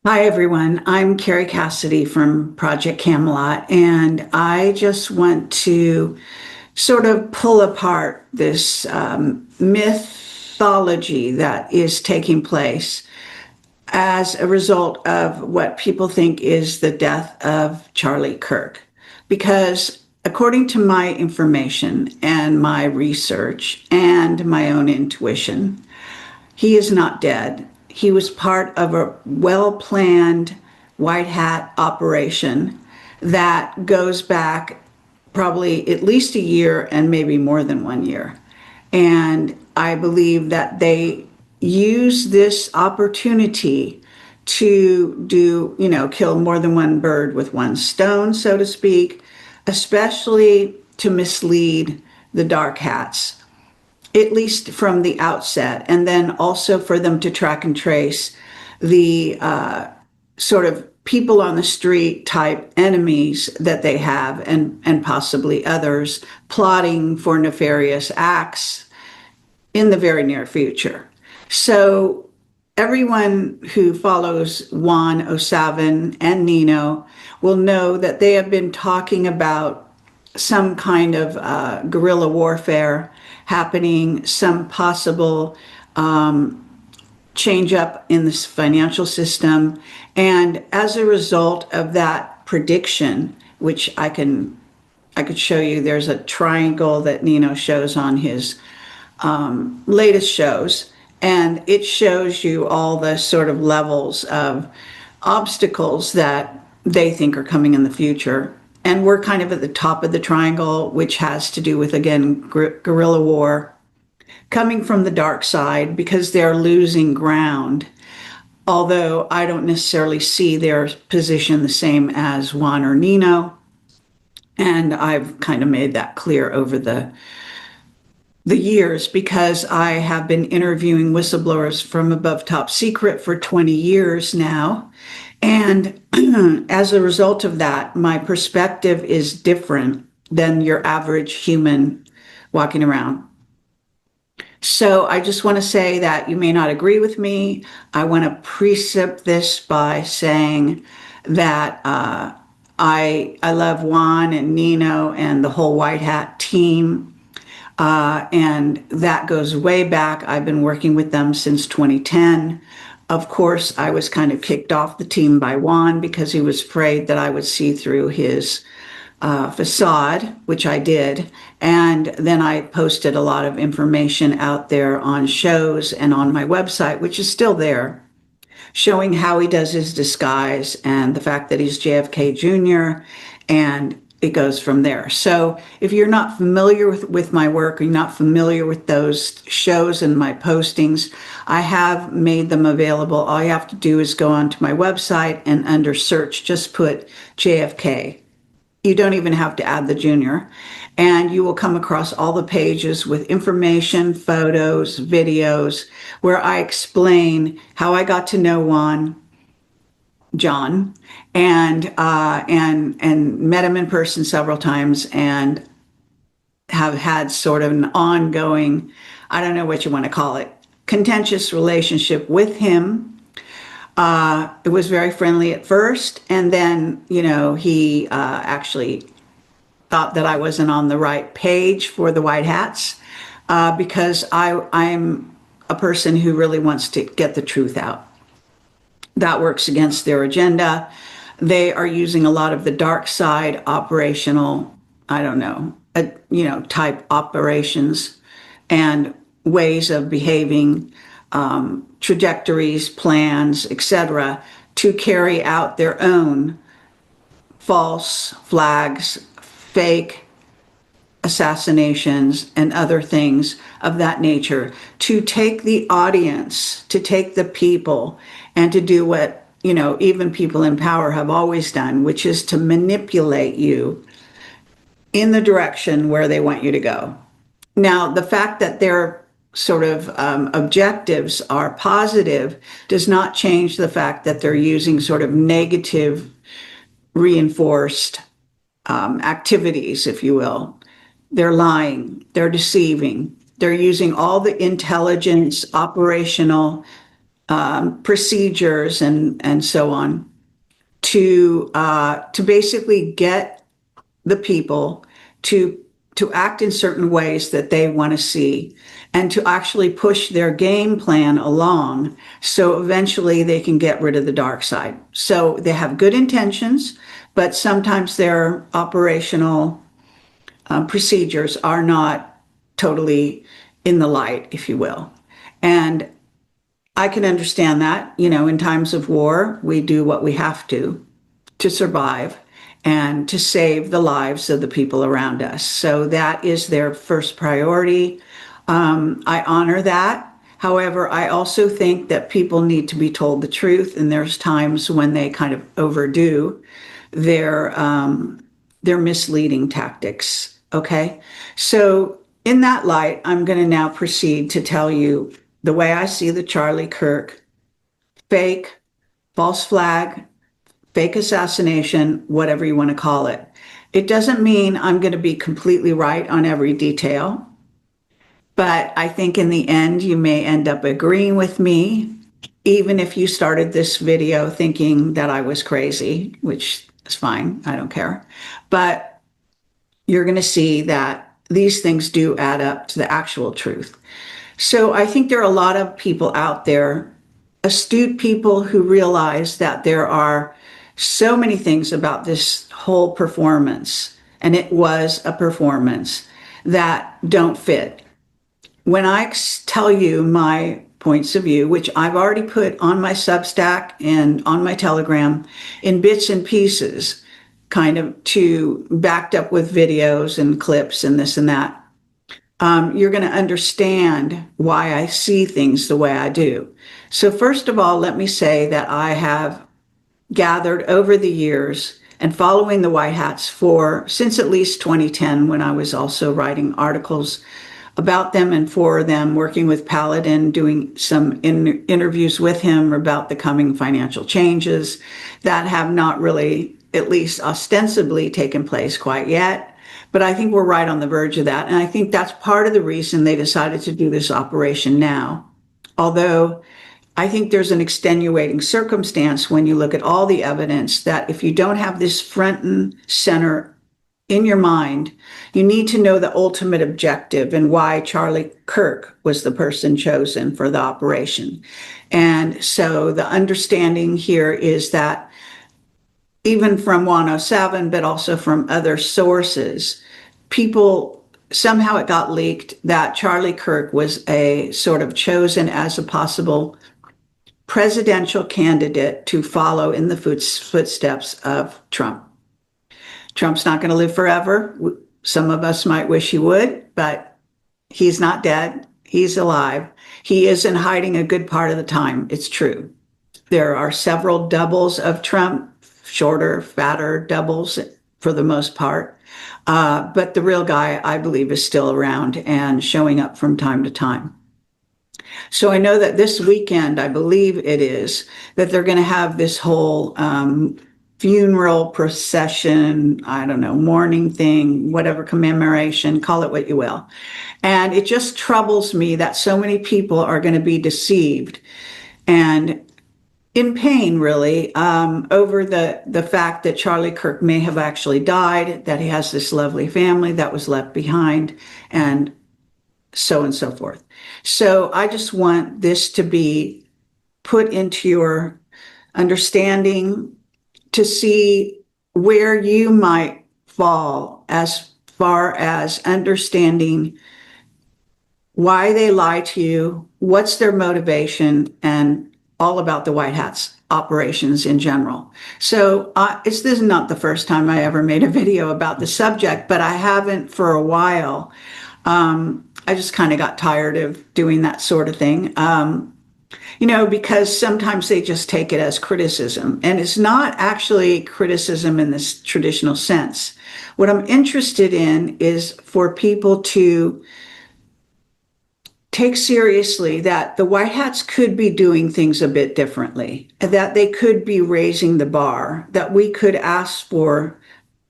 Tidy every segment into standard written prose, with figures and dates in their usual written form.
Hi, everyone. I'm Carrie Cassidy from Project Camelot, and I just want to sort of pull apart this mythology that is taking place as a result of what people think is the death of Charlie Kirk. Because according to my information and my research and my own intuition, he is not dead. He was part of a well planned white hat operation that goes back probably at least a year and maybe more than 1 year. And I believe that they use this opportunity to kill more than one bird with one stone, so to speak, especially to mislead the dark hats, at least from the outset, and then also for them to track and trace the sort of people on the street type enemies that they have, and possibly others plotting for nefarious acts in the very near future. So everyone who follows Juan O'Savin and Nino will know that they have been talking about some kind of guerrilla warfare happening, some possible change up in this financial system. And as a result of that prediction, which I could show you, there's a triangle that Nino shows on his latest shows, and it shows you all the sort of levels of obstacles that they think are coming in the future. And we're kind of at the top of the triangle, which has to do with, again, guerrilla war coming from the dark side because they're losing ground. Although I don't necessarily see their position the same as Juan or Nino. And I've kind of made that clear over the years because I have been interviewing whistleblowers from Above Top Secret for 20 years now. And as a result of that, my perspective is different than your average human walking around. So I just want to say that you may not agree with me. I want to precip this by saying that I love Juan and Nino and the whole White Hat team. And that goes way back. I've been working with them since 2010. Of course, I was kind of kicked off the team by Juan because he was afraid that I would see through his facade, which I did. And then I posted a lot of information out there on shows and on my website, which is still there, showing how he does his disguise and the fact that he's JFK Jr. And it goes from there. So if you're not familiar with my work, or you're not familiar with those shows and my postings, I have made them available. All you have to do is go onto my website and under search, just put JFK. You don't even have to add the junior. And you will come across all the pages with information, photos, videos, where I explain how I got to know John, and met him in person several times, and have had sort of an ongoing, I don't know what you want to call it, contentious relationship with him. It was very friendly at first, and then he actually thought that I wasn't on the right page for the White Hats, because I'm a person who really wants to get the truth out. That works against their agenda. They are using a lot of the dark side operational, I don't know, type operations and ways of behaving, trajectories, plans, etc., to carry out their own false flags, fake assassinations, and other things of that nature, to take the audience, to take the people, and to do what, even people in power have always done, which is to manipulate you in the direction where they want you to go. Now, the fact that their sort of objectives are positive does not change the fact that they're using sort of negative reinforced activities, if you will. They're lying, they're deceiving, they're using all the intelligence, operational procedures and so on to basically get the people to act in certain ways that they want to see and to actually push their game plan along so eventually they can get rid of the dark side. So they have good intentions, but sometimes their operational procedures are not totally in the light, if you will. And I can understand that. In times of war, we do what we have to survive and to save the lives of the people around us. So that is their first priority. I honor that. However, I also think that people need to be told the truth, and there's times when they kind of overdo their misleading tactics. Okay, so in that light, I'm going to now proceed to tell you the way I see the Charlie Kirk fake, false flag, fake assassination, whatever you want to call it. It doesn't mean I'm going to be completely right on every detail, but I think in the end, you may end up agreeing with me, even if you started this video thinking that I was crazy, which is fine. I don't care. But you're going to see that these things do add up to the actual truth. So I think there are a lot of people out there, astute people who realize that there are so many things about this whole performance, and it was a performance, that don't fit. When I tell you my points of view, which I've already put on my Substack and on my Telegram in bits and pieces, kind of backed up with videos and clips and this and that, you're going to understand why I see things the way I do. So first of all, let me say that I have gathered over the years and following the White Hats since at least 2010, when I was also writing articles about them and for them, working with Paladin, doing some interviews with him about the coming financial changes that have not really, at least ostensibly, taken place quite yet. But I think we're right on the verge of that. And I think that's part of the reason they decided to do this operation now. Although I think there's an extenuating circumstance when you look at all the evidence that if you don't have this front and center in your mind, you need to know the ultimate objective and why Charlie Kirk was the person chosen for the operation. And so the understanding here is that even from 107, but also from other sources, somehow it got leaked that Charlie Kirk was a sort of chosen as a possible presidential candidate to follow in the footsteps of Trump. Trump's not going to live forever. Some of us might wish he would, but he's not dead. He's alive. He is in hiding a good part of the time. It's true. There are several doubles of Trump, shorter, fatter doubles for the most part. But the real guy, I believe, is still around and showing up from time to time. So I know that this weekend, I believe it is, that they're going to have this whole funeral procession, I don't know, mourning thing, whatever, commemoration, call it what you will. And it just troubles me that so many people are going to be deceived and in pain, really, over the fact that Charlie Kirk may have actually died, that he has this lovely family that was left behind, and so forth. So I just want this to be put into your understanding to see where you might fall as far as understanding why they lie to you, what's their motivation, and all about the White Hats operations in general. So this is not the first time I ever made a video about the subject, but I haven't for a while. I just kind of got tired of doing that sort of thing, because sometimes they just take it as criticism, and it's not actually criticism in this traditional sense. What I'm interested in is for people to take seriously that the White Hats could be doing things a bit differently, that they could be raising the bar, that we could ask for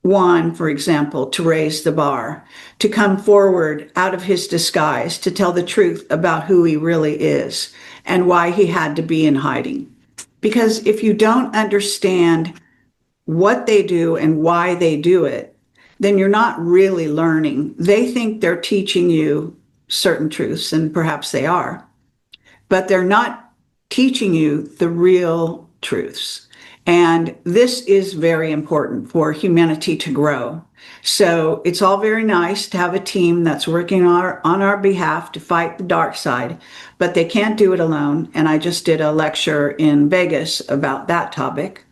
Juan, for example, to raise the bar, to come forward out of his disguise, to tell the truth about who he really is and why he had to be in hiding. Because if you don't understand what they do and why they do it, then you're not really learning. They think they're teaching you certain truths, and perhaps they are, but they're not teaching you the real truths. And this is very important for humanity to grow. So it's all very nice to have a team that's working on our behalf to fight the dark side, but they can't do it alone. And I just did a lecture in Vegas about that topic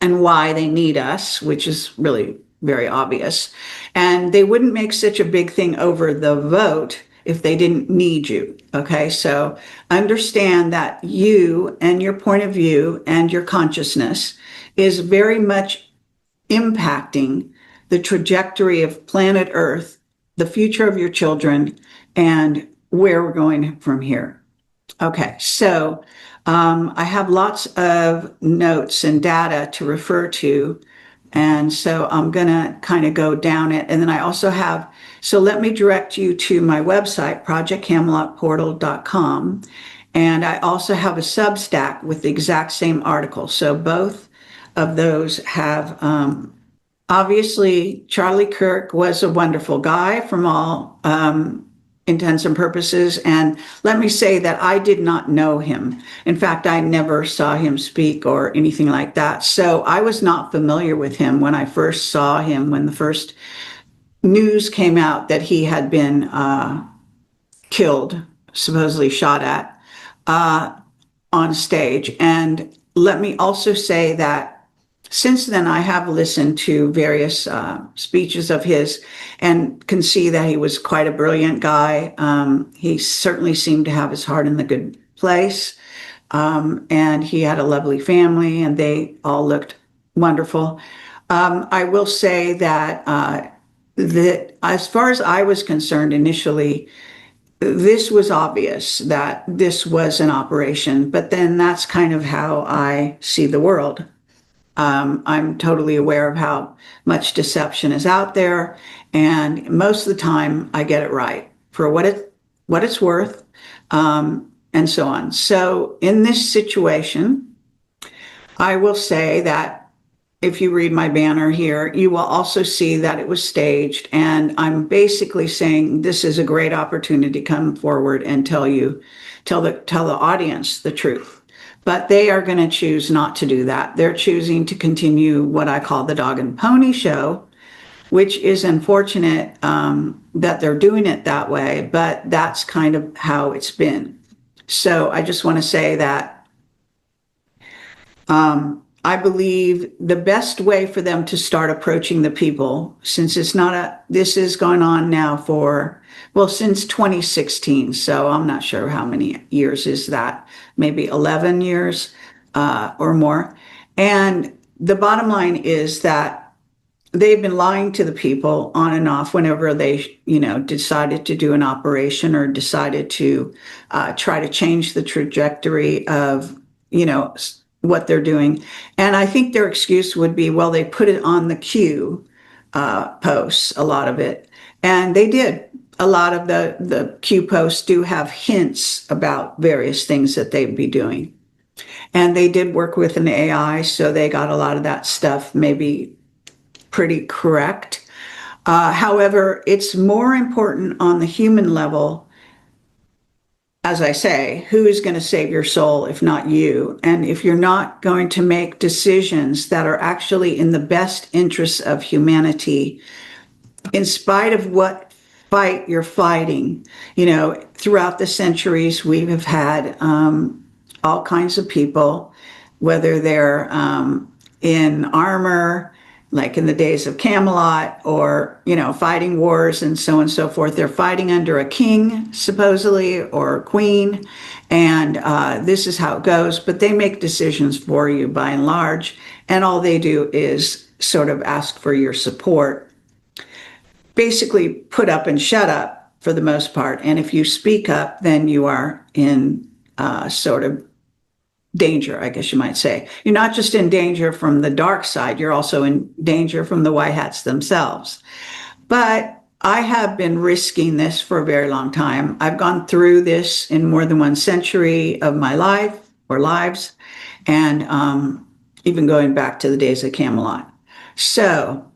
and why they need us, which is really very obvious. And they wouldn't make such a big thing over the vote if they didn't need you. Okay, so understand that you and your point of view and your consciousness is very much impacting the trajectory of planet Earth, the future of your children, and where we're going from here. Okay, so I have lots of notes and data to refer to. And so I'm going to kind of go down it. And then I also have, so let me direct you to my website, projectcamelotportal.com. And I also have a Substack with the exact same article. So both of those have, obviously, Charlie Kirk was a wonderful guy from all intents and purposes. And let me say that I did not know him. In fact, I never saw him speak or anything like that. So I was not familiar with him when I first saw him, when the first news came out that he had been killed, supposedly shot at, on stage. And let me also say that since then, I have listened to various speeches of his and can see that he was quite a brilliant guy. He certainly seemed to have his heart in the good place. And he had a lovely family, and they all looked wonderful. I will say that as far as I was concerned initially, this was obvious that this was an operation, but then that's kind of how I see the world. I'm totally aware of how much deception is out there, and most of the time I get it right for what it's worth, and so on. So in this situation, I will say that if you read my banner here, you will also see that it was staged, and I'm basically saying this is a great opportunity to come forward and tell the audience the truth. But they are going to choose not to do that. They're choosing to continue what I call the dog and pony show, which is unfortunate that they're doing it that way, but that's kind of how it's been. So I just want to say that I believe the best way for them to start approaching the people, since this is going on now since 2016. So I'm not sure how many years is that, maybe 11 years or more. And the bottom line is that they've been lying to the people on and off whenever they, decided to do an operation or decided to try to change the trajectory of, what they're doing. And I think their excuse would be, well, they put it on the Q posts, a lot of it. And they did. A lot of the Q posts do have hints about various things that they'd be doing. And they did work with an AI, so they got a lot of that stuff maybe pretty correct. However, it's more important on the human level. As I say, who is going to save your soul if not you? And if you're not going to make decisions that are actually in the best interests of humanity, in spite of what fight you're fighting, throughout the centuries, we have had all kinds of people, whether they're in armor, like in the days of Camelot, or, fighting wars and so on and so forth. They're fighting under a king, supposedly, or a queen, and this is how it goes. But they make decisions for you by and large, and all they do is sort of ask for your support. Basically, put up and shut up for the most part. And if you speak up, then you are in sort of danger, I guess you might say. You're not just in danger from the dark side, you're also in danger from the white hats themselves. But I have been risking this for a very long time. I've gone through this in more than one century of my life or lives, and even going back to the days of Camelot. So,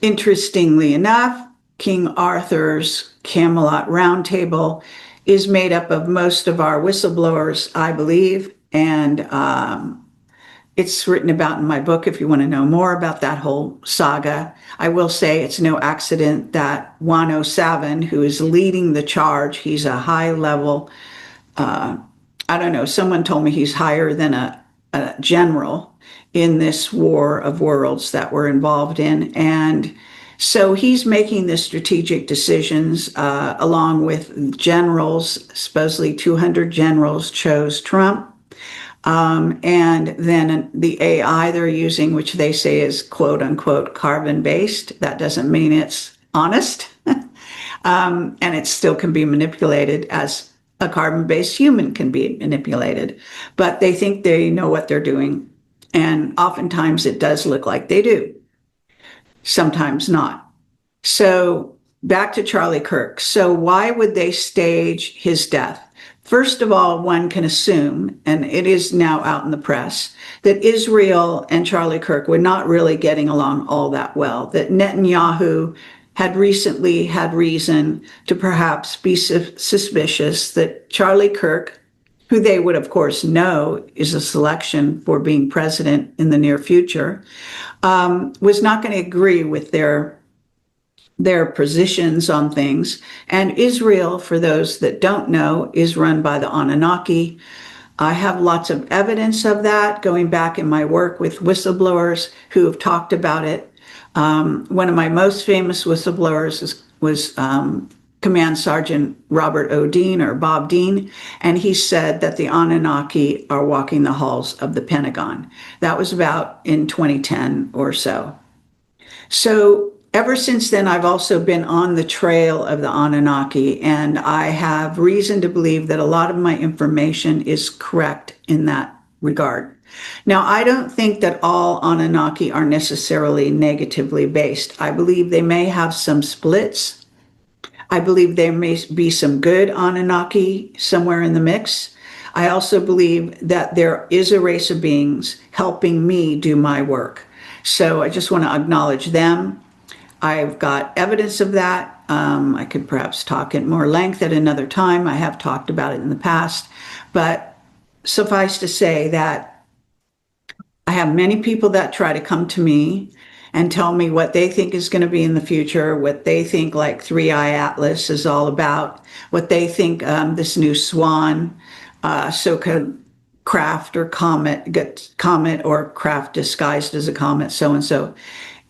interestingly enough, King Arthur's Camelot Round Table is made up of most of our whistleblowers, I believe, and it's written about in my book if you want to know more about that whole saga. I will say it's no accident that Wano Savin, who is leading the charge, he's a high level, I don't know, someone told me he's higher than a general in this war of worlds that we're involved in. And so he's making the strategic decisions along with generals. Supposedly 200 generals chose Trump. And then the AI they're using, which they say is quote unquote carbon based. That doesn't mean it's honest. And it still can be manipulated as a carbon based human can be manipulated. But they think they know what they're doing. And oftentimes it does look like they do. Sometimes not. So back to Charlie Kirk. So why would they stage his death? First of all, one can assume, and it is now out in the press, that Israel and Charlie Kirk were not really getting along all that well, that Netanyahu had recently had reason to perhaps be suspicious that Charlie Kirk, who they would of course know is a selection for being president in the near future, was not going to agree with their positions on things. And Israel, for those that don't know, is run by the Anunnaki. I have lots of evidence of that going back in my work with whistleblowers who have talked about it. One of my most famous whistleblowers was Command Sergeant Robert O. Dean, or Bob Dean, and he said that the Anunnaki are walking the halls of the Pentagon. That was about in 2010 or so. So ever since then, I've also been on the trail of the Anunnaki, and I have reason to believe that a lot of my information is correct in that regard. Now, I don't think that all Anunnaki are necessarily negatively based. I believe they may have some splits. I believe there may be some good Anunnaki somewhere in the mix. I also believe that there is a race of beings helping me do my work. So I just want to acknowledge them. I've got evidence of that. I could perhaps talk at more length at another time. I have talked about it in the past, but suffice to say that I have many people that try to come to me and tell me what they think is going to be in the future, what they think like 3i Atlas is all about, what they think this new swan, so-called craft or comet or craft disguised as a comet, so-and-so,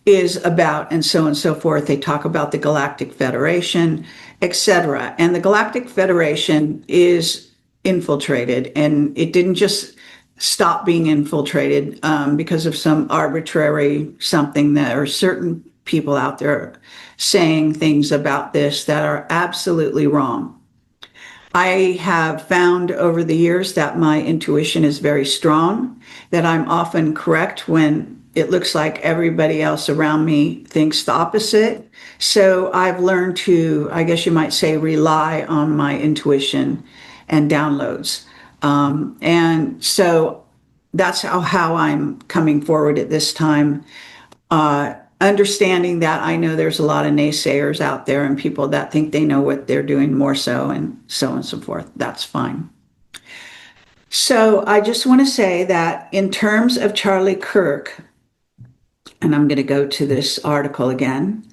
is about, and so on and so forth. They talk about the Galactic Federation, etc. And the Galactic Federation is infiltrated, and it didn't just stop being infiltrated because of some arbitrary something. There are certain people out there saying things about this that are absolutely wrong. I have found over the years that my intuition is very strong, that I'm often correct when it looks like everybody else around me thinks the opposite. So I've learned to, I guess you might say, rely on my intuition and downloads. And so that's how I'm coming forward at this time, understanding that I know there's a lot of naysayers out there and people that think they know what they're doing more so, and so on and so forth. That's fine. So I just want to say that in terms of Charlie Kirk, and I'm going to go to this article again.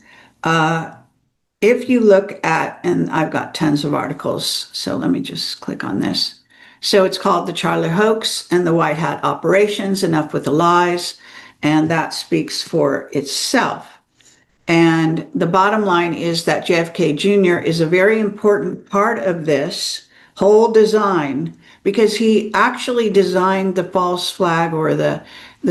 If you look at, and I've got tons of articles, so let me just click on this. So it's called The Charlie Hoax and the White Hat Operations, Enough with the Lies, and that speaks for itself. And the bottom line is that JFK Jr. is a very important part of this whole design, because he actually designed the false flag, or the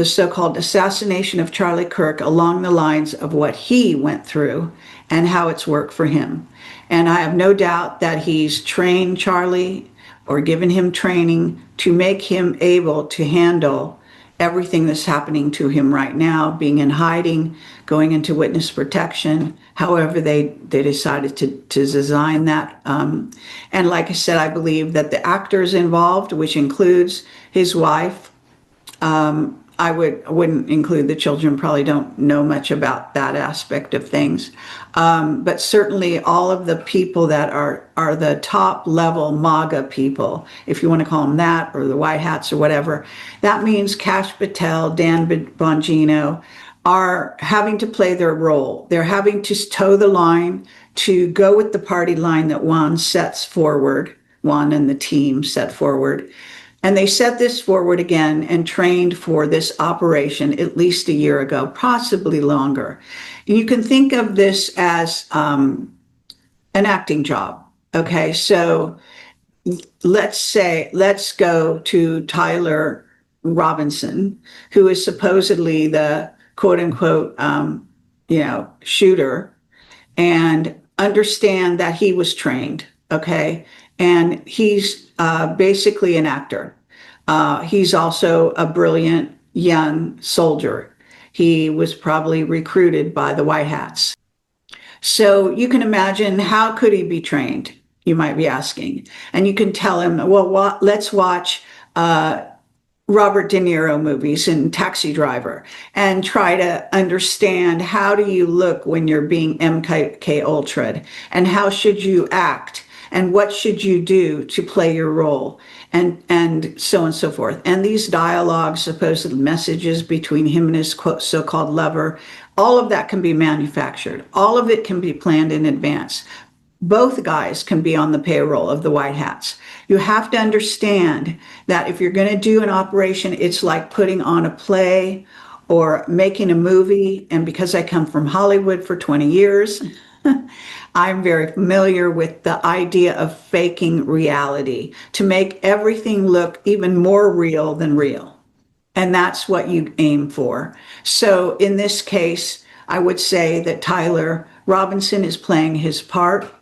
so-called assassination of Charlie Kirk, along the lines of what he went through and how it's worked for him. And I have no doubt that he's trained Charlie or given him training to make him able to handle everything that's happening to him right now, being in hiding, going into witness protection, however they decided to design that. And like I said, I believe that the actors involved, which includes his wife, I wouldn't include the children, probably don't know much about that aspect of things. But certainly all of the people that are the top level MAGA people, if you want to call them that, or the white hats or whatever, that means Kash Patel, Dan Bongino, are having to play their role. They're having to toe the line, to go with the party line that Juan sets forward, Juan and the team set forward. And they set this forward again and trained for this operation at least a year ago, possibly longer. And you can think of this as an acting job. Okay, so let's go to Tyler Robinson, who is supposedly the quote unquote, shooter, and understand that he was trained. Okay. And he's basically an actor. He's also a brilliant young soldier. He was probably recruited by the White Hats. So you can imagine, how could he be trained? You might be asking. And you can tell him, well, let's watch Robert De Niro movies and Taxi Driver and try to understand, how do you look when you're being MK Ultra'd, and how should you act, and what should you do to play your role, and so on and so forth. And these dialogues, supposed messages between him and his so-called lover, all of that can be manufactured. All of it can be planned in advance. Both guys can be on the payroll of the White Hats. You have to understand that if you're going to do an operation, it's like putting on a play or making a movie. And because I come from Hollywood for 20 years, I'm very familiar with the idea of faking reality to make everything look even more real than real. And that's what you aim for. So in this case, I would say that Tyler Robinson is playing his part.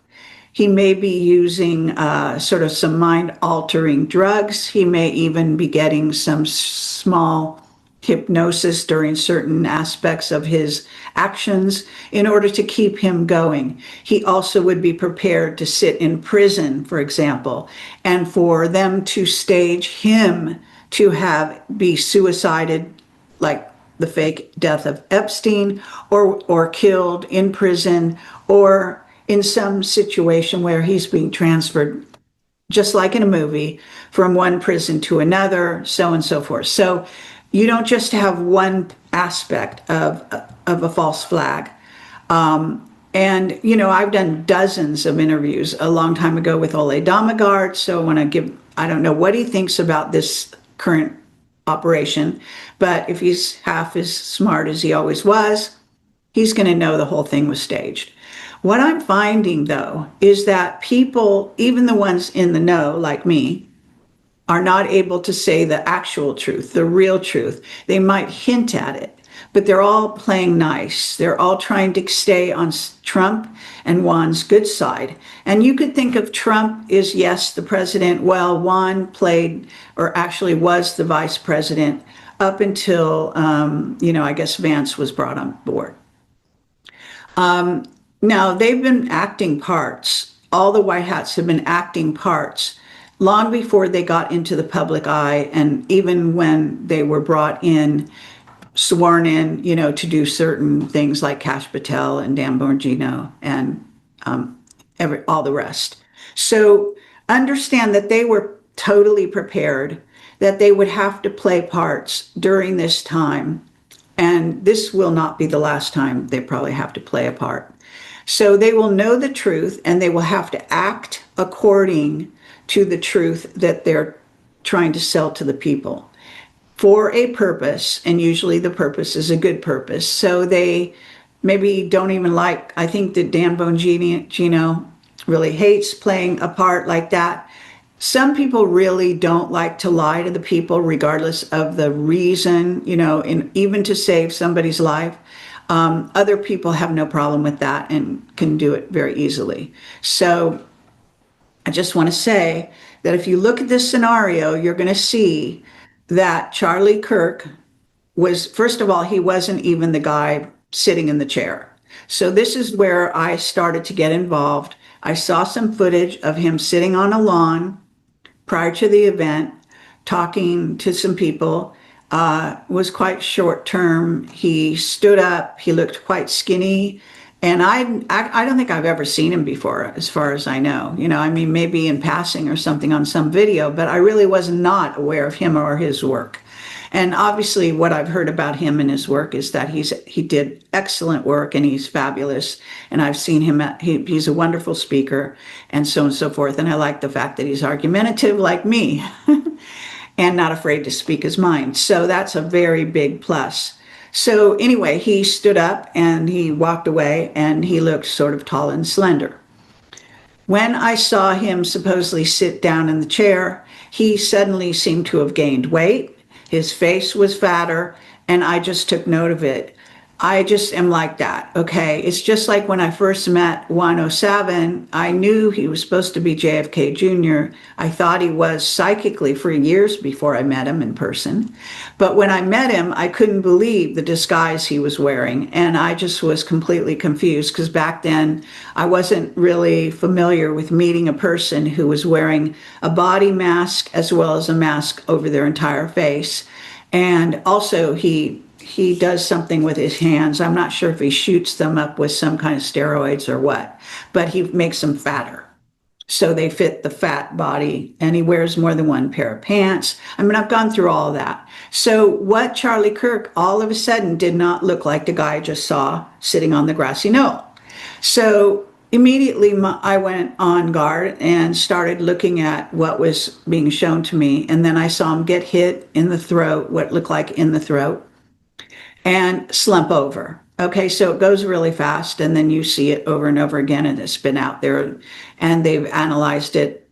He may be using sort of some mind-altering drugs. He may even be getting some small hypnosis during certain aspects of his actions in order to keep him going. He also would be prepared to sit in prison, for example, and for them to stage him to be suicided, like the fake death of Epstein, or killed in prison, or in some situation where he's being transferred, just like in a movie, from one prison to another, so on and so forth. So you don't just have one aspect of a false flag. And, I've done dozens of interviews a long time ago with Ole Damagard. So I don't know what he thinks about this current operation, but if he's half as smart as he always was, he's going to know the whole thing was staged. What I'm finding, though, is that people, even the ones in the know, like me, are not able to say the actual truth, the real truth. They might hint at it, but they're all playing nice. They're all trying to stay on Trump and Juan's good side. And you could think of Trump as, yes, the president. Well, Juan played, or actually was, the vice president up until, I guess Vance was brought on board. Now, they've been acting parts. All the White Hats have been acting parts long before they got into the public eye, and even when they were brought in, sworn in, to do certain things like Kash Patel and Dan Bongino and all the rest. So understand that they were totally prepared, that they would have to play parts during this time. And this will not be the last time they probably have to play a part. So they will know the truth, and they will have to act according to the truth that they're trying to sell to the people for a purpose. And usually the purpose is a good purpose. So they maybe don't even like, I think that Dan Bongino really hates playing a part like that. Some people really don't like to lie to the people, regardless of the reason, even to save somebody's life. Other people have no problem with that and can do it very easily. So I just want to say that if you look at this scenario, you're going to see that Charlie Kirk was, first of all, he wasn't even the guy sitting in the chair. So this is where I started to get involved. I saw some footage of him sitting on a lawn prior to the event, talking to some people. Was quite short term. He stood up. He looked quite skinny. And I don't think I've ever seen him before, as far as I know. You know, I mean, maybe in passing or something on some video, but I really was not aware of him or his work. And obviously, what I've heard about him and his work is that he did excellent work and he's fabulous. And I've seen him. He's a wonderful speaker, and so on and so forth. And I like the fact that he's argumentative like me, and not afraid to speak his mind. So that's a very big plus. So anyway, he stood up and he walked away, and he looked sort of tall and slender. When I saw him supposedly sit down in the chair, he suddenly seemed to have gained weight. His face was fatter, and I just took note of it. I just am like that, okay? It's just like when I first met 107, I knew he was supposed to be JFK Jr. I thought he was psychically for years before I met him in person. But when I met him, I couldn't believe the disguise he was wearing, and I just was completely confused because back then I wasn't really familiar with meeting a person who was wearing a body mask as well as a mask over their entire face. And also he does something with his hands. I'm not sure if he shoots them up with some kind of steroids or what, but he makes them fatter. So they fit the fat body, and he wears more than one pair of pants. I mean, I've gone through all of that. So what Charlie Kirk all of a sudden did not look like the guy I just saw sitting on the grassy knoll. So immediately I went on guard and started looking at what was being shown to me. And then I saw him get hit in the throat, what looked like in the throat, and slump over. Okay, so it goes really fast, and then you see it over and over again, and it's been out there, and they've analyzed it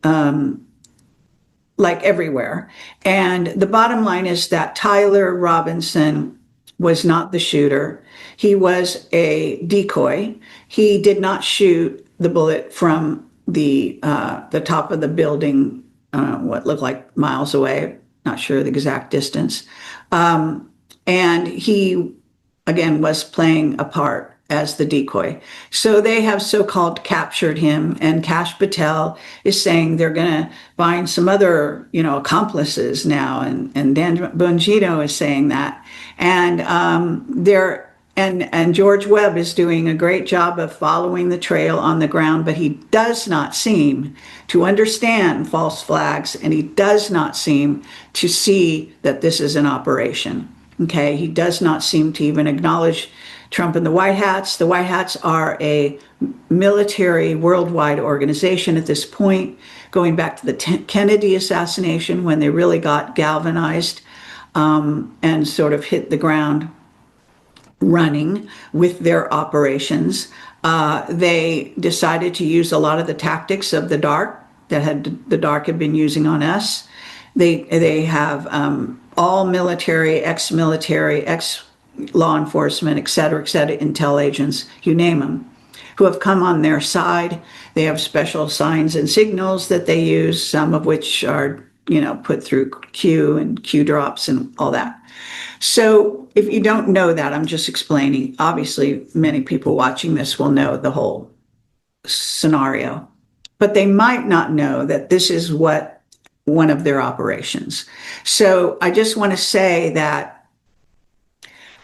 like everywhere. And the bottom line is that Tyler Robinson was not the shooter. He was a decoy. He did not shoot the bullet from the top of the building, what looked like miles away, not sure the exact distance. And he, again, was playing a part as the decoy. So they have so-called captured him, and Kash Patel is saying they're going to find some other, accomplices now, and Dan Bongino is saying that. And and George Webb is doing a great job of following the trail on the ground, but he does not seem to understand false flags, and he does not seem to see that this is an operation. Okay, he does not seem to even acknowledge Trump and the White Hats. The White Hats are a military worldwide organization at this point, going back to the Kennedy assassination when they really got galvanized and sort of hit the ground running with their operations. They decided to use a lot of the tactics of the dark that the dark had been using on us. They have all military, ex-military, ex-law enforcement, et cetera, intel agents, you name them, who have come on their side. They have special signs and signals that they use, some of which are, put through Q and Q drops and all that. So if you don't know that, I'm just explaining. Obviously, many people watching this will know the whole scenario, but they might not know that this is one of their operations. So I just want to say that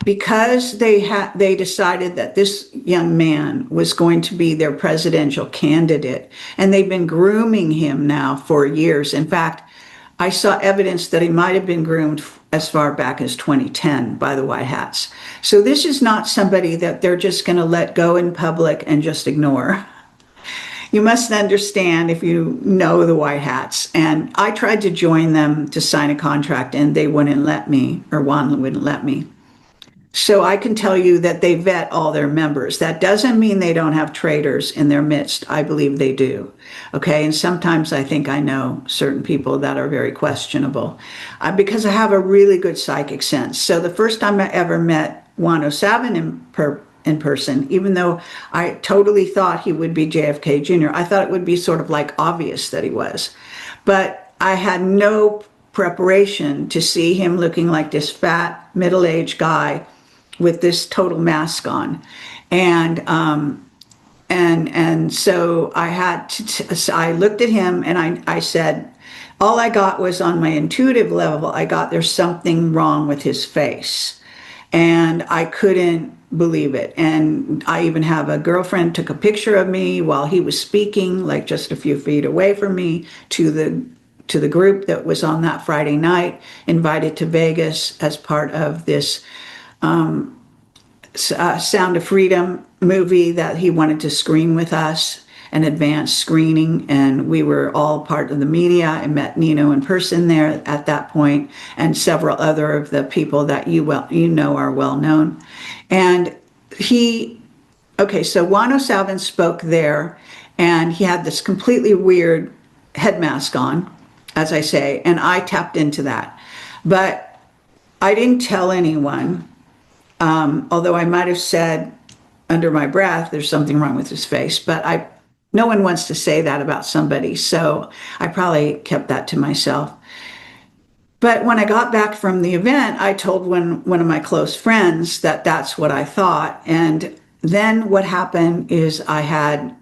because they decided that this young man was going to be their presidential candidate, and they've been grooming him now for years. In fact, I saw evidence that he might have been groomed as far back as 2010 by the White Hats. So this is not somebody that they're just going to let go in public and just ignore. You must understand, if you know the White Hats, and I tried to join them to sign a contract and they wouldn't let me, or one wouldn't let me. So I can tell you that they vet all their members. That doesn't mean they don't have traitors in their midst. I believe they do. Okay, and sometimes I think I know certain people that are very questionable because I have a really good psychic sense. So the first time I ever met 107 in in person, even though I totally thought he would be JFK Jr. I thought it would be sort of like obvious that he was. But I had no preparation to see him looking like this fat, middle-aged guy with this total mask on. And so I had to, I looked at him and I said, all I got was on my intuitive level, I got there's something wrong with his face. And I couldn't believe it. And I even have a girlfriend took a picture of me while he was speaking, like just a few feet away from me, to the group that was on that Friday night, invited to Vegas as part of this Sound of Freedom movie that he wanted to screen with us, an advanced screening, and we were all part of the media. I met Nino in person there at that point, and several other of the people that you know are well known. And so Juan O'Savin spoke there, and he had this completely weird head mask on, as I say, and I tapped into that. But I didn't tell anyone, although I might have said under my breath, there's something wrong with his face, but no one wants to say that about somebody, so I probably kept that to myself. But when I got back from the event, I told one of my close friends that that's what I thought. And then what happened is I had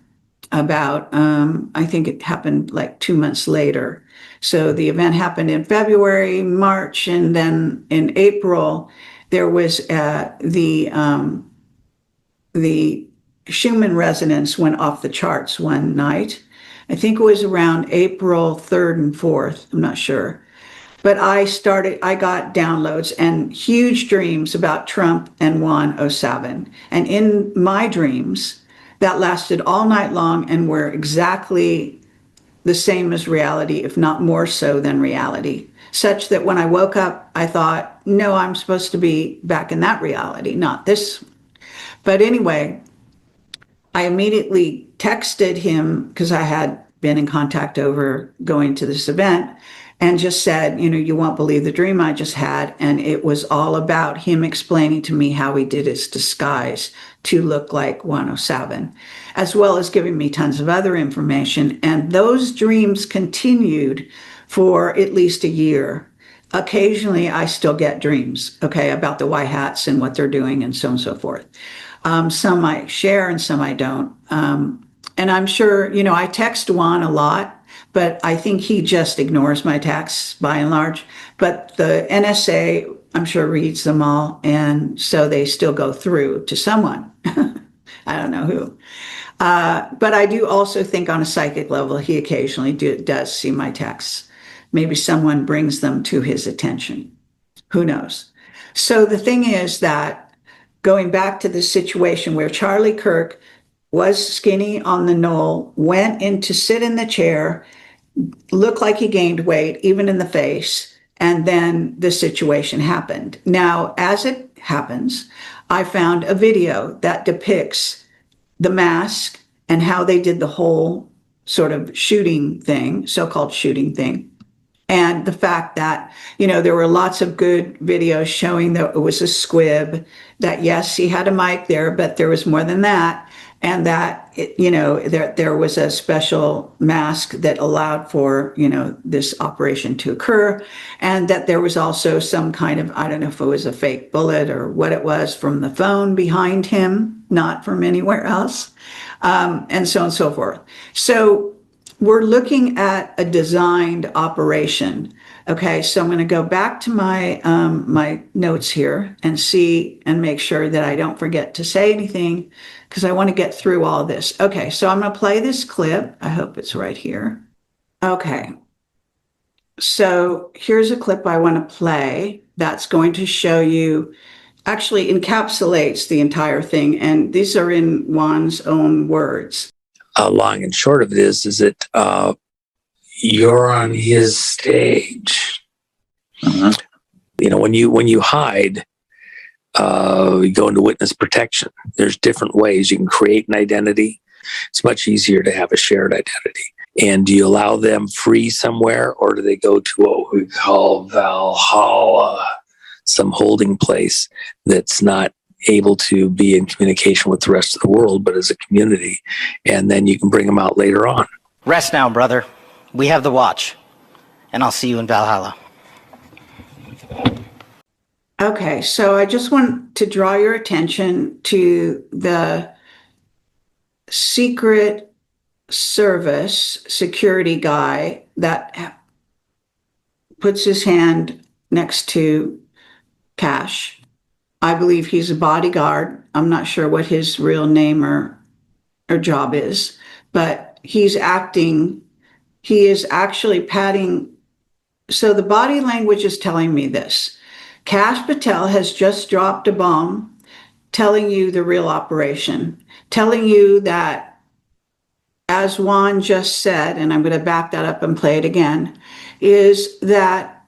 about, I think it happened like 2 months later. So the event happened in February, March, and then in April, there was the Schumann resonance went off the charts one night. I think it was around April 3rd and 4th. I'm not sure. But I got downloads and huge dreams about Trump and Juan O'Savin. And in my dreams, that lasted all night long and were exactly the same as reality, if not more so than reality. Such that when I woke up, I thought, no, I'm supposed to be back in that reality, not this. But anyway, I immediately texted him because I had been in contact over going to this event and just said, you won't believe the dream I just had. And it was all about him explaining to me how he did his disguise to look like Juan O'Savin, as well as giving me tons of other information. And those dreams continued for at least a year. Occasionally, I still get dreams, about the white hats and what they're doing and so on and so forth. Some I share and some I don't. And I'm sure, I text Juan a lot, but I think he just ignores my texts by and large. But the NSA, I'm sure, reads them all. And so they still go through to someone. I don't know who. But I do also think on a psychic level, he occasionally does see my texts. Maybe someone brings them to his attention. Who knows? So the thing is that going back to the situation where Charlie Kirk was skinny on the knoll, went in to sit in the chair, looked like he gained weight, even in the face, and then the situation happened. Now, as it happens, I found a video that depicts the mask and how they did the whole sort of shooting thing, so-called shooting thing. And the fact that, there were lots of good videos showing that it was a squib, that yes, he had a mic there, but there was more than that. And that, there was a special mask that allowed for, this operation to occur. And that there was also some kind of, I don't know if it was a fake bullet or what it was, from the phone behind him, not from anywhere else, and so on and so forth. So we're looking at a designed operation. Okay, so I'm going to go back to my my notes here and see and make sure that I don't forget to say anything, because I want to get through all this. Okay, so I'm going to play this clip. I hope it's right here. Okay, so here's a clip I want to play that's going to show you, actually encapsulates the entire thing. And these are in Juan's own words. Long and short of it is that you're on his stage. When you hide, you go into witness protection. There's different ways you can create an identity. It's much easier to have a shared identity. And do you allow them free somewhere, or do they go to what we call Valhalla, some holding place that's not able to be in communication with the rest of the world, but as a community. And then you can bring them out later on. Rest now, brother. We have the watch, and I'll see you in Valhalla. Okay, so I just want to draw your attention to the Secret Service security guy that puts his hand next to Cash. I believe he's a bodyguard. I'm not sure what his real name or job is, but he is actually patting. So the body language is telling me this. Cash Patel has just dropped a bomb, telling you the real operation, telling you that, as Juan just said, and I'm going to back that up and play it again, is that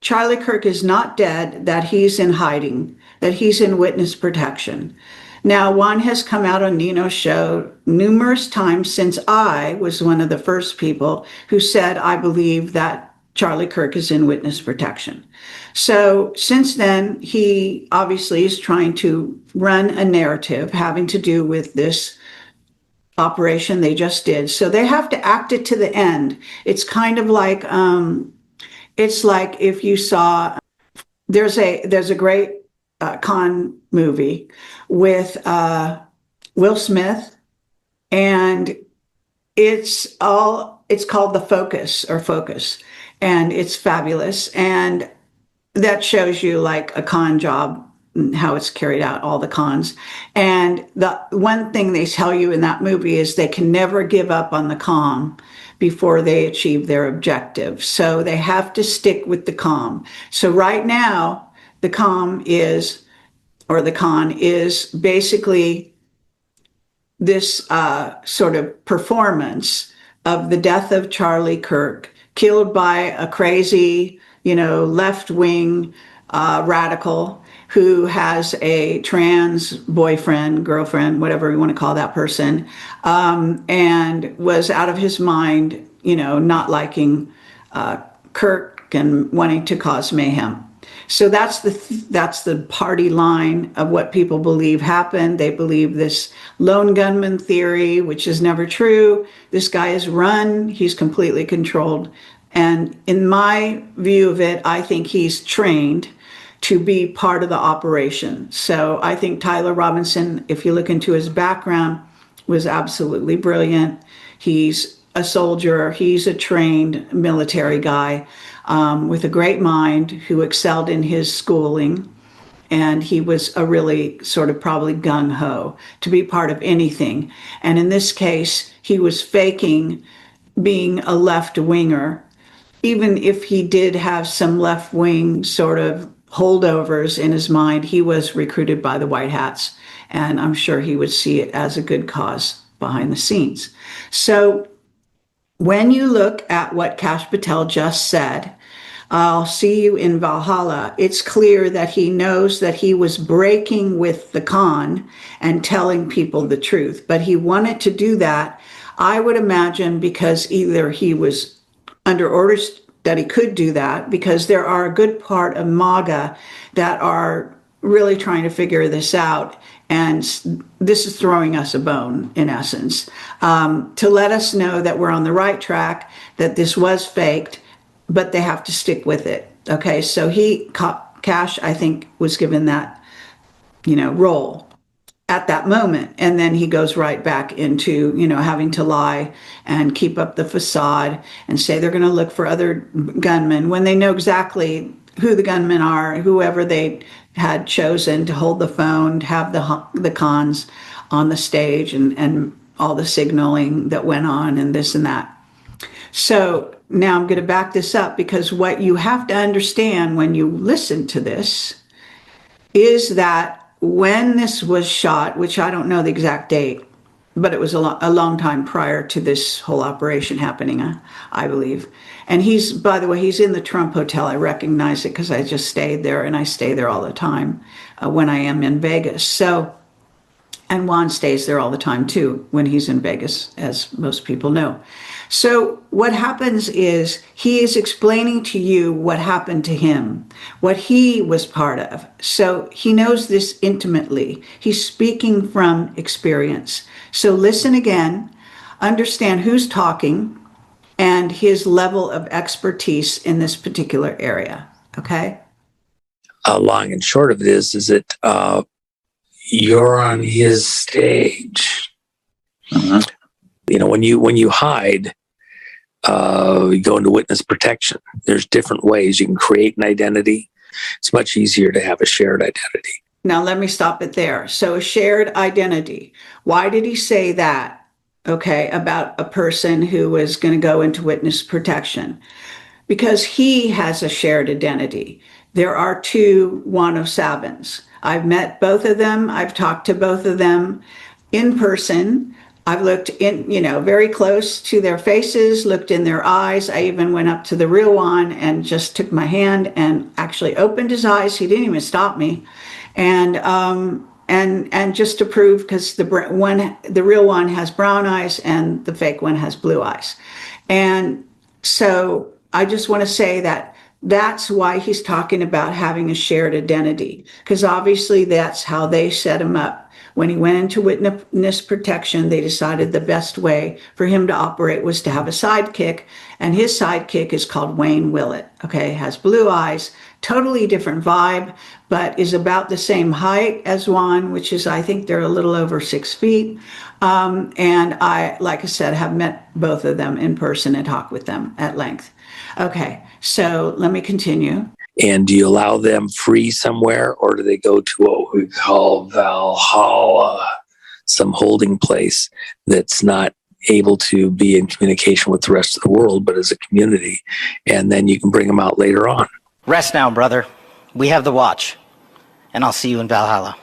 Charlie Kirk is not dead, that he's in hiding, that he's in witness protection. Now, Juan has come out on Nino's show numerous times since I was one of the first people who said I believe that Charlie Kirk is in witness protection. So since then, he obviously is trying to run a narrative having to do with this operation they just did. So they have to act it to the end. It's kind of like, it's like if you saw, there's a great con movie with Will Smith, and it's called The Focus, and it's fabulous. And that shows you like a con job, how it's carried out, all the cons. And the one thing they tell you in that movie is they can never give up on the con before they achieve their objective. So they have to stick with the con. So right now, the con is basically this sort of performance of the death of Charlie Kirk, killed by a crazy, left-wing radical who has a trans boyfriend, girlfriend, whatever you want to call that person, and was out of his mind, not liking Kirk and wanting to cause mayhem. So that's the party line of what people believe happened. They believe this lone gunman theory, which is never true. This guy is run. He's completely controlled. And in my view of it, I think he's trained to be part of the operation. So I think Tyler Robinson, if you look into his background, was absolutely brilliant. He's a soldier. He's a trained military guy with a great mind who excelled in his schooling. And he was a really sort of probably gung-ho to be part of anything. And in this case, he was faking being a left-winger. Even if he did have some left-wing sort of holdovers in his mind, he was recruited by the White Hats. And I'm sure he would see it as a good cause behind the scenes. So when you look at what Cash Patel just said, I'll see you in Valhalla, it's clear that he knows that he was breaking with the con and telling people the truth. But he wanted to do that, I would imagine, because either he was under orders that he could do that, because there are a good part of MAGA that are really trying to figure this out. And this is throwing us a bone, in essence, to let us know that we're on the right track, that this was faked, but they have to stick with it. Okay, so Cash, I think, was given that, role at that moment. And then he goes right back into, having to lie and keep up the facade and say they're going to look for other gunmen when they know exactly who the gunmen are, whoever they had chosen to hold the phone, to have the cons on the stage, and all the signaling that went on and this and that. So now I'm going to back this up, because what you have to understand when you listen to this is that when this was shot, which I don't know the exact date, but it was a long time prior to this whole operation happening, I believe. And by the way, he's in the Trump Hotel. I recognize it because I just stayed there, and I stay there all the time when I am in Vegas. So And Juan stays there all the time too when he's in Vegas, as most people know. So what happens is he is explaining to you what happened to him, what he was part of. So he knows this intimately. He's speaking from experience. So listen again, understand who's talking and his level of expertise in this particular area. Okay? Long and short of it is that you're on his stage. Mhm. When you hide, you go into witness protection. There's different ways you can create an identity. It's much easier to have a shared identity. Now let me stop it there. So a shared identity. Why did he say that? Okay, about a person who was going to go into witness protection. Because he has a shared identity. There are two Juan of Sabins. I've met both of them. I've talked to both of them in person. I've looked in, very close to their faces, looked in their eyes. I even went up to the real Juan and just took my hand and actually opened his eyes. He didn't even stop me. And just to prove, because the real one has brown eyes and the fake one has blue eyes. And so I just want to say that that's why he's talking about having a shared identity, because obviously that's how they set him up. When he went into witness protection, they decided the best way for him to operate was to have a sidekick, and his sidekick is called Wayne Willett. Okay, has blue eyes, totally different vibe, but is about the same height as Juan, which is, I think they're a little over 6 feet. And I, like I said, have met both of them in person and talked with them at length. Okay, so let me continue. And do you allow them free somewhere, or do they go to what we call Valhalla, some holding place that's not able to be in communication with the rest of the world, but as a community, and then you can bring them out later on? Rest now, brother. We have the watch, and I'll see you in Valhalla.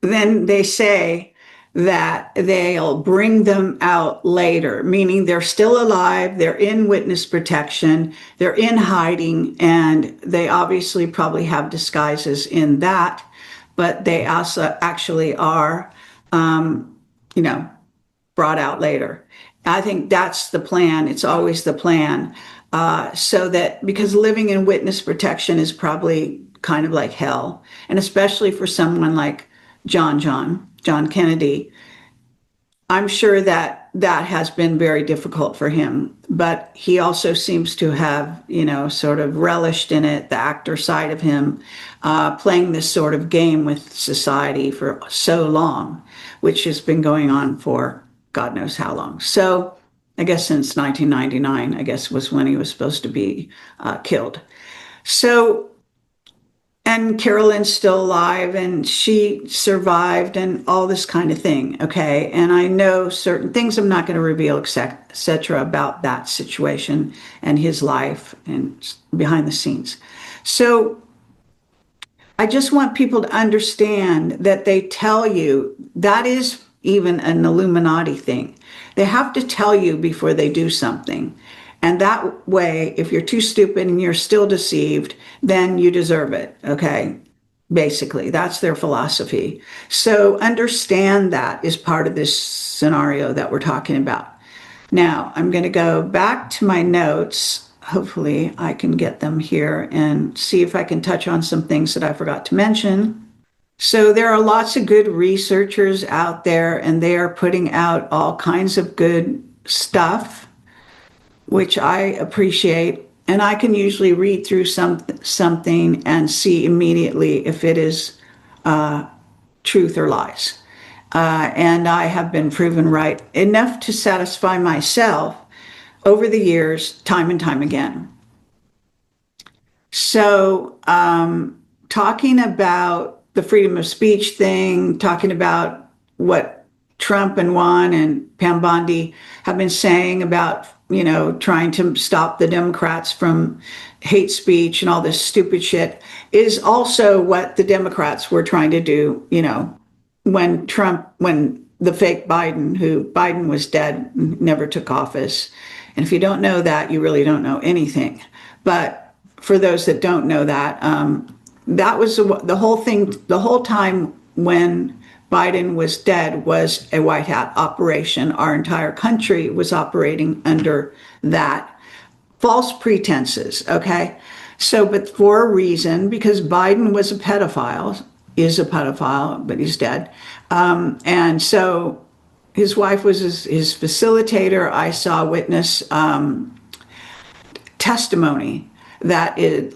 Then they say that they'll bring them out later, meaning they're still alive, they're in witness protection, they're in hiding, and they obviously probably have disguises in that, but they also actually are, brought out later. I think that's the plan. It's always the plan. So that, because living in witness protection is probably kind of like hell, and especially for someone like John Kennedy, I'm sure that has been very difficult for him, but he also seems to have, sort of relished in it, the actor side of him, playing this sort of game with society for so long, which has been going on for God knows how long. So I guess since 1999, I guess was when he was supposed to be killed. So, and Carolyn's still alive and she survived and all this kind of thing, okay? And I know certain things I'm not going to reveal, et cetera, about that situation and his life and behind the scenes. So I just want people to understand that they tell you that is even an Illuminati thing. They have to tell you before they do something. And that way, if you're too stupid and you're still deceived, then you deserve it, okay? Basically, that's their philosophy. So understand that is part of this scenario that we're talking about. Now, I'm going to go back to my notes. Hopefully, I can get them here and see if I can touch on some things that I forgot to mention. So there are lots of good researchers out there, and they are putting out all kinds of good stuff, which I appreciate. And I can usually read through something and see immediately if it is truth or lies. And I have been proven right enough to satisfy myself over the years, time and time again. So talking about the freedom of speech thing, talking about what Trump and Juan and Pam Bondi have been saying about, trying to stop the Democrats from hate speech and all this stupid shit, is also what the Democrats were trying to do, when the fake Biden was dead, never took office. And if you don't know that, you really don't know anything. But for those that don't know that, that was the whole thing. The whole time when Biden was dead was a white hat operation. Our entire country was operating under that false pretenses. Okay. So, but for a reason, because Biden was a pedophile, is a pedophile, but he's dead. And so his wife was his facilitator. I saw witness testimony that it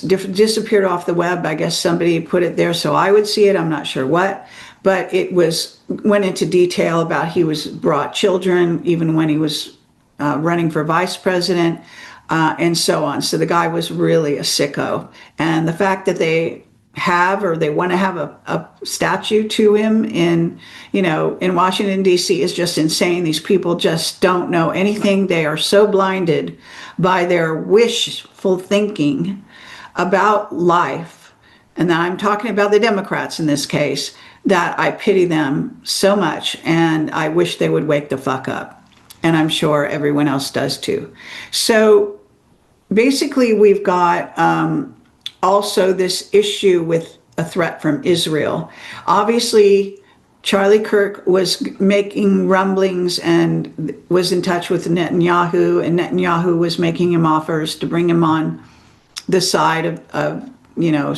disappeared off the web. I guess somebody put it there so I would see it. I'm not sure what, but it went into detail about he was brought children even when he was running for vice president, and so on. So the guy was really a sicko. And the fact that they want to have a statue to him in Washington, D.C. is just insane. These people just don't know anything. They are so blinded by their wishful thinking about life. And I'm talking about the Democrats in this case, that I pity them so much. And I wish they would wake the fuck up. And I'm sure everyone else does too. So basically, we've got also this issue with a threat from Israel. Obviously, Charlie Kirk was making rumblings and was in touch with Netanyahu, and Netanyahu was making him offers to bring him on the side of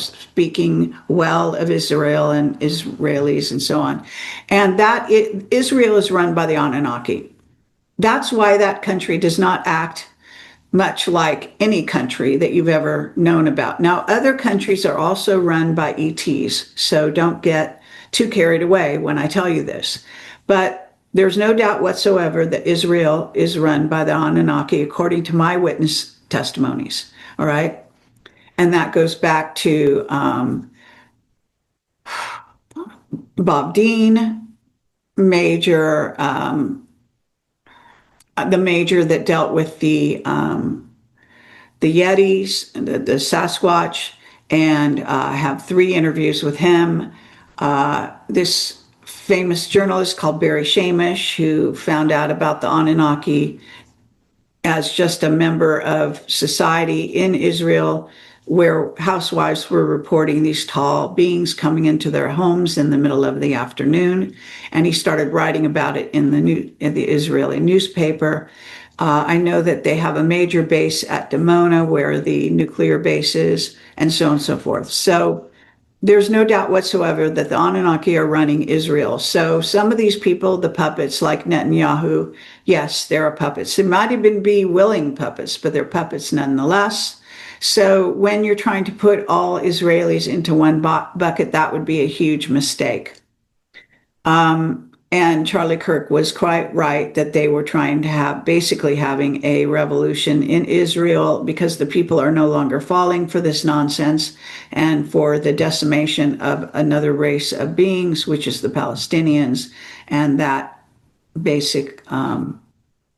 speaking well of Israel and Israelis and so on. And Israel is run by the Anunnaki. That's why that country does not act much like any country that you've ever known about. Now, other countries are also run by ETs, so don't get too carried away when I tell you this. But there's no doubt whatsoever that Israel is run by the Anunnaki, according to my witness testimonies, all right? And that goes back to Bob Dean, the major that dealt with the Yetis, the Sasquatch, and I have 3 interviews with him. This famous journalist called Barry Shamish, who found out about the Anunnaki as just a member of society in Israel, where housewives were reporting these tall beings coming into their homes in the middle of the afternoon. And he started writing about it in the Israeli newspaper. I know that they have a major base at Dimona, where the nuclear base is, and so on and so forth. So there's no doubt whatsoever that the Anunnaki are running Israel. So some of these people, the puppets like Netanyahu, yes, they're puppets. It might even be willing puppets, but they're puppets nonetheless. So when you're trying to put all Israelis into one bucket, that would be a huge mistake. And Charlie Kirk was quite right that they were trying to basically having a revolution in Israel, because the people are no longer falling for this nonsense and for the decimation of another race of beings, which is the Palestinians, and that basic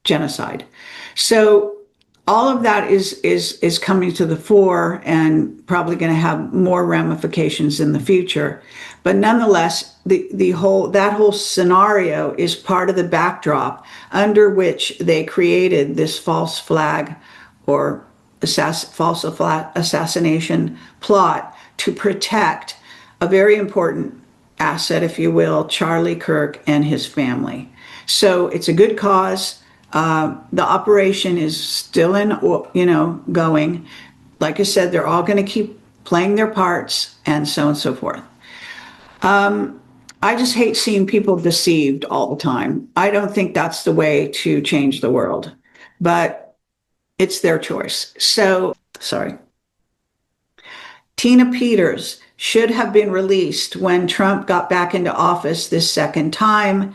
genocide. So all of that is coming to the fore and probably going to have more ramifications in the future. But nonetheless, that whole scenario is part of the backdrop under which they created this false flag or false assassination plot to protect a very important asset, if you will, Charlie Kirk and his family. So it's a good cause. The operation is still going. Like I said, they're all going to keep playing their parts, and so on and so forth. I just hate seeing people deceived all the time. I don't think that's the way to change the world, but it's their choice. So, sorry. Tina Peters should have been released when Trump got back into office this second time.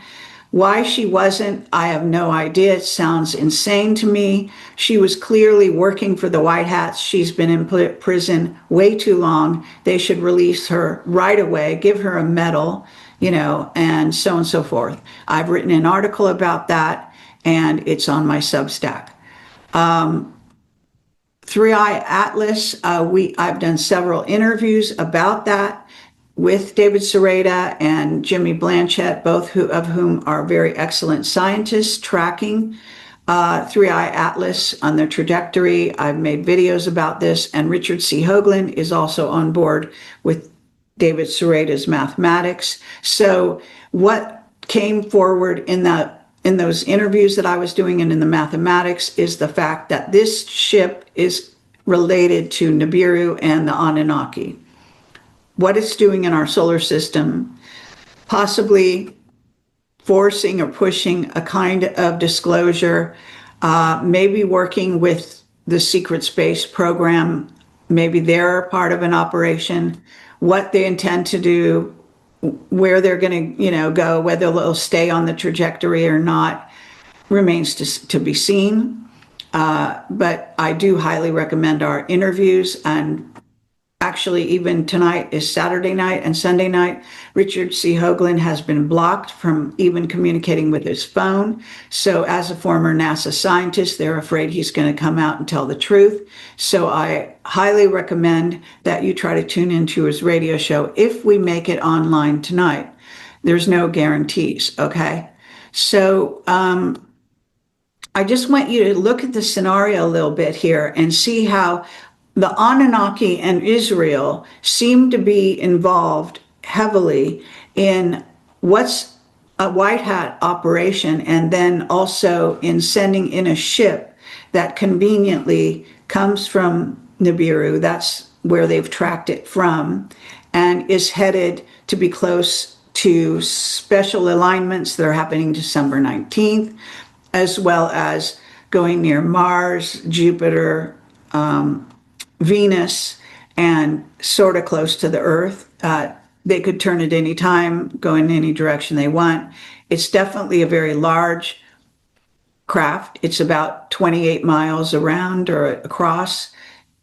Why she wasn't, I have no idea. It sounds insane to me. She was clearly working for the White Hats. She's been in prison way too long. They should release her right away, give her a medal, and so on and so forth. I've written an article about that, and it's on my Substack. Three Eye Atlas, I've done several interviews about that with David Sereda and Jimmy Blanchett, both of whom are very excellent scientists tracking Three-Eye Atlas on their trajectory. I've made videos about this, and Richard C. Hoagland is also on board with David Sereta's mathematics. So what came forward in those interviews that I was doing and in the mathematics is the fact that this ship is related to Nibiru and the Anunnaki. What it's doing in our solar system, possibly forcing or pushing a kind of disclosure, maybe working with the secret space program, maybe they're part of an operation, what they intend to do, where they're going to, go, whether they'll stay on the trajectory or not, remains to be seen. But I do highly recommend our interviews, and actually, even tonight is Saturday night and Sunday night. Richard C. Hoagland has been blocked from even communicating with his phone. So as a former NASA scientist, they're afraid he's going to come out and tell the truth. So I highly recommend that you try to tune into his radio show if we make it online tonight. There's no guarantees, okay? So I just want you to look at the scenario a little bit here and see how the Anunnaki and Israel seem to be involved heavily in what's a white hat operation, and then also in sending in a ship that conveniently comes from Nibiru. That's where they've tracked it from, and is headed to be close to special alignments that are happening December 19th, as well as going near Mars, Jupiter, Venus, and sort of close to the Earth. They could turn at any time, go in any direction they want. It's definitely a very large craft. It's about 28 miles around or across,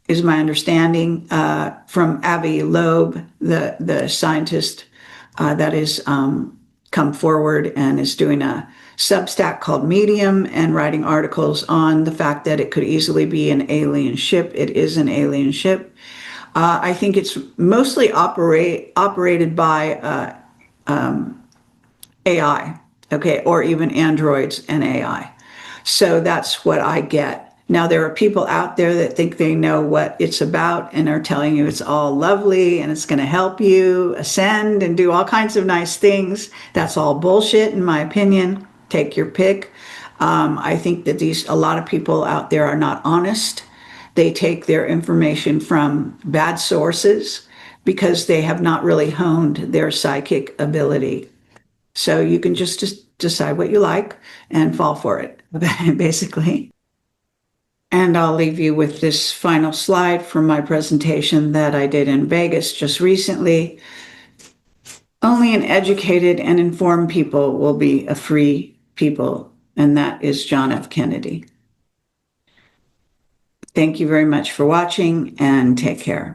is my understanding, from Avi Loeb, the scientist that is come forward and is doing a SUBSTACK called Medium and writing articles on the fact that it could easily be an alien ship. It is an alien ship. I think it's mostly operated by AI, okay, or even androids and AI. So that's what I get. Now, there are people out there that think they know what it's about and are telling you it's all lovely and it's going to help you ascend and do all kinds of nice things. That's all bullshit, in my opinion. Take your pick. I think that a lot of people out there are not honest. They take their information from bad sources because they have not really honed their psychic ability. So you can just decide what you like and fall for it, basically. And I'll leave you with this final slide from my presentation that I did in Vegas just recently. Only an educated and informed people will be a free people, and that is John F. Kennedy. Thank you very much for watching, and take care.